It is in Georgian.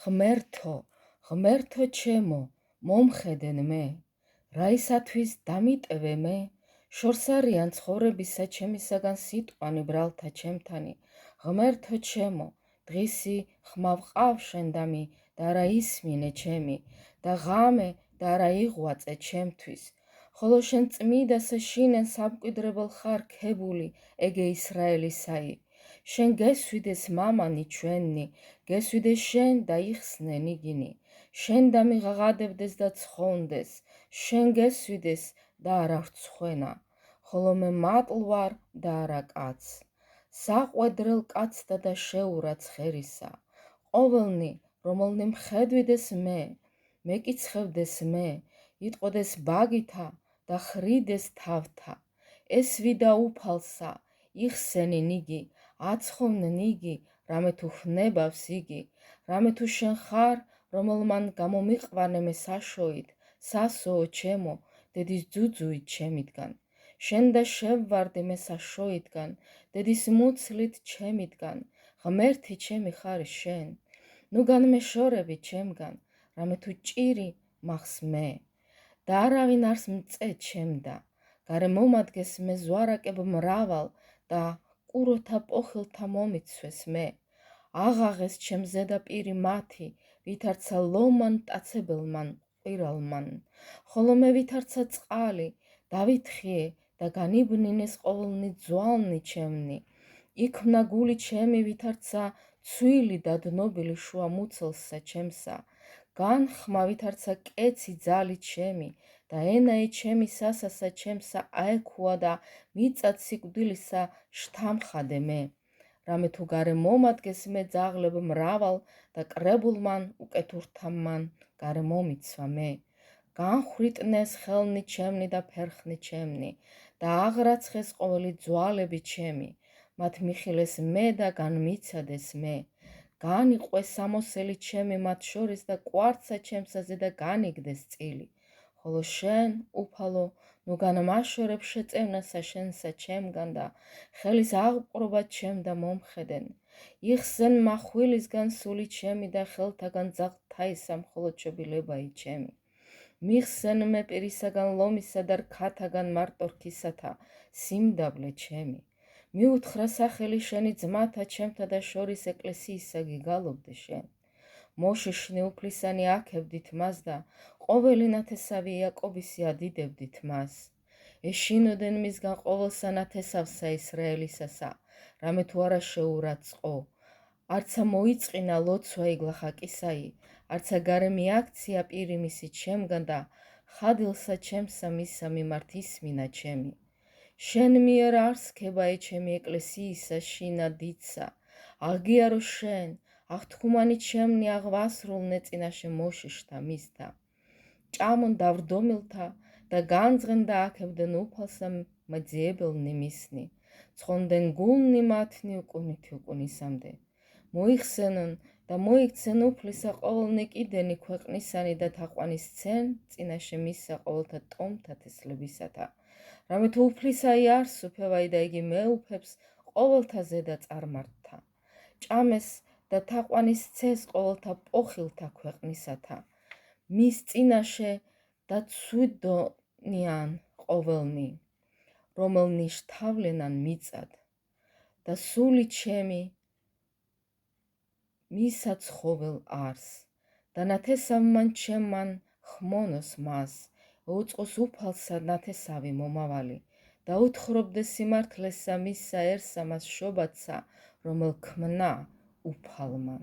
ღმერთო, ღმერთო ჩემო, მომხედენ მე, რაისათვის დამიტევე მე, შორს არიან ცხოვრებისა ჩემისაგან სიტყვანი ბრალთა ჩემთანი, ღმერთო ჩემო, დღისი ხმავყავ შენდამი და რა ისმინე ჩემი და ღამე და რა იღვაწე ჩემთვის, ხოლო შენ წმიდასა შინენ სამკვიდრებელ ხარ ქებული, ეგე ისრაელისაი. შენ გესვიდეს მამანი ჩვენი, გესვიდეს შენ და იხსნე ნიგინი, შენ და მიღაღადებდეს და ცხონდეს, შენ გესვიდეს და არა რცხვენა, ხოლო მე მატლ ვარ და არა კაც. საყვედრელ კაცთა და შეურა ცხერისა, ყოველნი, რომელნი მხედვიდეს მე, მეკიცხევდეს მე, იტყოდეს ბაგითა და ხრიდეს თავთა, ეს ვიდა უფალსა, იხსენი ნიგი, აცხოვნ ნიგი, რამე თუ ხნებავს იგი, რამე თუ შენ ხარ, რომელმან გამომიყვანე მე საშოით, სასოო ჩემო, დედის ძუძუით ჩემიდგან, შენ და შევვარდი მე საშოითგან, დედის მუცლით ჩემიდგან, ღმერთი ჩემი ხარ შენ, ნუ განმეშორები ჩემგან, რამე თუ ჭირი მახს მე, და არავინ არს მწე ჩემდა, გარე მომადგეს მე ზვარაკებ მრავალ და ყუროთა პოხილთა მომიცვეს მე, აღაღეს ჩემ ზედაპირი მათი, ვითარცა ლომან ტაცებელმან ყვირალმან, ხოლო მე ვითარცა წყალი, დავითხიე და განიბნინეს ყოველნი ძვალნი ჩემნი, იქმნა გული ჩემი ვითარცა ცვილი და დნობილი შუა მუცელსა ჩემსა, განხმა ვითარცა კეცი ძალი ჩემი და ენაი ჩემი სასასა ჩემსა აექუა და მიწად სიკვდილისა შთამხადე მე, რამე თუ გარე მომადგეს მე ძაღლებ მრავალ და კრებულმან უკეთურთამან გარე მომიცვა მე, განხვიტნეს ხელნი ჩემნი და ფერხნი ჩემნი და აღრაცხეს ყოველი ძვალები ჩემი, მათ მიხილეს მე და განმიცადეს მე, განიყვეს სამოსელი ჩემი მათ შორის და კვარცა ჩემსაზე და განიგდეს წილი, ხოლო შენ, უფალო, ნუ განმაშორებ შეწევნასა შენსა ჩემგან და ხელის აღპყრობა ჩემდა მომხედენ, იხსენ מחვილისგან სული ჩემი და ხელთაგან ძაღლთაისა მხოლოდ შობილებայի ჩემი, მიხსენ მე პირისაგან ლომისა და რქათაგან მარტორქისათა სიმდაბლე ჩემი, მიუთხრა სახელი შენი ძმათა ჩემთა და შორის ეკლესიისა გიგალობდე შენ, მოშიშნი უფლისანი აქებდით მას და ყოველი ნათესავი იაკობისი ადიდებდით მას, ეშინოდენ მისგან ყოველსა ნათესავსა ისრაელისასა, რამე თუ არა შეურაცხყო, არცა მოიწყინა ლოცვა იგლახაკისაი, არცა გარე მიაქცია პირი მისი ჩემგან და ხადილსა ჩემსა მისა მიმართ ისმინა ჩემი, შენ მიერ არსქებაი ჩემი ეკლესიისა შინა დიცა, აღგიარო შენ, აღთქმანი ჩემნი აღვასრულნე წინაშე მოშიშთა მისთა, ჭამონ დავრდომილთა და განძღენ და აქებდენ უფალსა მეძიებელნი მისნი, ცხონდენ გულნი მათნი უკუნითი უკუნისამდე, მოიხსენონ და მოიქცენ უფლისა ყოველნი კიდენი ქვეყნისანი და თაყვანისცენ წინაშე მისა ყოველთა ტომთა თესლებისათა, რამე თუ უფლისაი არსუფევაი და იგი მეუფებს ყოველთა ზედა წარმართთა, ჭამეს და თაყვანისცეს ყოველთა პოხილთა ქვეყნისათა, მის წინაშე და ცუდონიან ყოველნი, რომელნი შთავლენან მიწად და სული ჩემი მისა ცხოველ არს და ნათესავმან ჩემმან ხმონოს მას, უწყოს უფალსა ნათესავი მომავალი და უთხრობდეს სიმართლესა მისაერსა მას შობაცსა, რომელ ქმნა უფალმან.